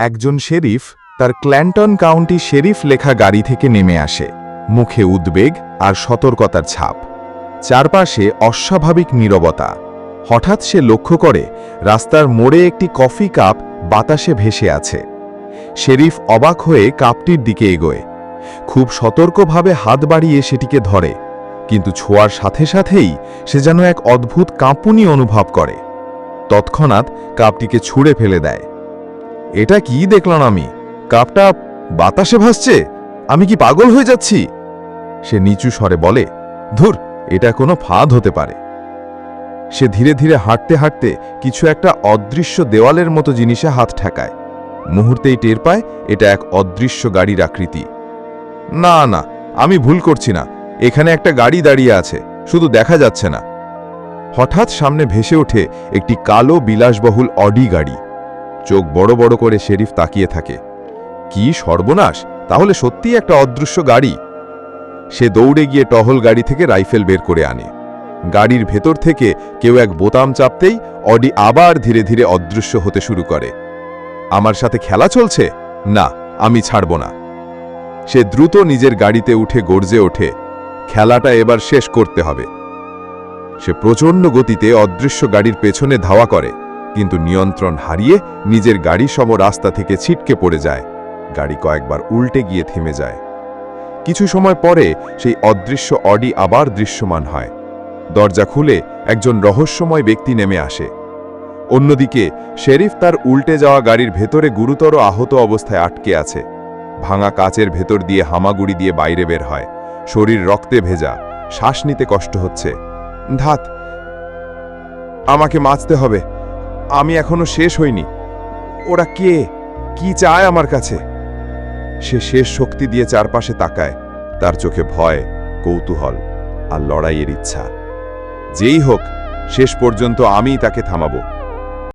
একজন শেরিফ তার ক্ল্যান্টন county sheriff লেখা গাড়ি থেকে নেমে আসে, মুখে উদ্বেগ আর সতর্কতার ছাপ। চারপাশে অস্বাভাবিক নীরবতা। হঠাৎ সে লক্ষ্য করে রাস্তার মোড়ে একটি কফি কাপ বাতাসে ভেসে আছে। শেরিফ অবাক হয়ে কাপটির দিকে এগোয়, খুব সতর্কভাবে হাত বাড়িয়ে সেটিকে ধরে, কিন্তু ছোঁয়ার সাথে সাথেই সে যেন এক অদ্ভুত কাঁপুনি অনুভব করে। তৎক্ষণাৎ কাপটিকে ছুঁড়ে ফেলে দেয়। এটা কি দেখলাম আমি? কাপটা বাতাসে ভাসছে! আমি কি পাগল হয়ে যাচ্ছি? সে নিচু স্বরে বলে, ধুর, এটা কোনো ফাঁদ হতে পারে। সে ধীরে ধীরে হাঁটতে হাঁটতে কিছু একটা অদৃশ্য দেওয়ালের মতো জিনিসে হাত ঠেকায়। মুহূর্তেই টের পায় এটা এক অদৃশ্য গাড়ির আকৃতি। না না, আমি ভুল করছি না, এখানে একটা গাড়ি দাঁড়িয়ে আছে, শুধু দেখা যাচ্ছে না। হঠাৎ সামনে ভেসে ওঠে একটি কালো বিলাসবহুল অডি গাড়ি। চোখ বড় বড় করে শেরিফ তাকিয়ে থাকে। কি সর্বনাশ, তাহলে সত্যিই একটা অদৃশ্য গাড়ি। সে দৌড়ে গিয়ে টহল গাড়ি থেকে রাইফেল বের করে আনে। গাড়ির ভেতর থেকে কেউ এক বোতাম চাপতেই অডি আবার ধীরে ধীরে অদৃশ্য হতে শুরু করে। আমার সাথে খেলা চলছে? না, আমি ছাড়ব না। সে দ্রুত নিজের গাড়িতে উঠে গর্জে ওঠে, খেলাটা এবার শেষ করতে হবে। সে প্রচণ্ড গতিতে অদৃশ্য গাড়ির পেছনে ধাওয়া করে, কিন্তু নিয়ন্ত্রণ হারিয়ে নিজের গাড়ি সম রাস্তা থেকে ছিটকে পড়ে যায়। গাড়ি কয়েকবার উল্টে গিয়ে থেমে যায়। কিছু সময় পরে সেই অদৃশ্য অডি আবার দৃশ্যমান হয়। দরজা খুলে একজন রহস্যময় ব্যক্তি নেমে আসে। অন্যদিকে শেরিফ তার উল্টে যাওয়া গাড়ির ভেতরে গুরুতর আহত অবস্থায় আটকে আছে। ভাঙা কাচের ভেতর দিয়ে হামাগুড়ি দিয়ে বাইরে বের হয়, শরীর রক্তে ভেজা, শ্বাস নিতে কষ্ট হচ্ছে। ধাত, আমাকে বাঁচতে হবে, আমি এখনো শেষ হইনি। ওরা কে, কি চায় আমার কাছে? সে শেষ শক্তি দিয়ে চারপাশে তাকায়, তার চোখে ভয়, কৌতূহল আর লড়াইয়ের ইচ্ছা। যেই হোক, শেষ পর্যন্ত আমিই তাকে থামাবো।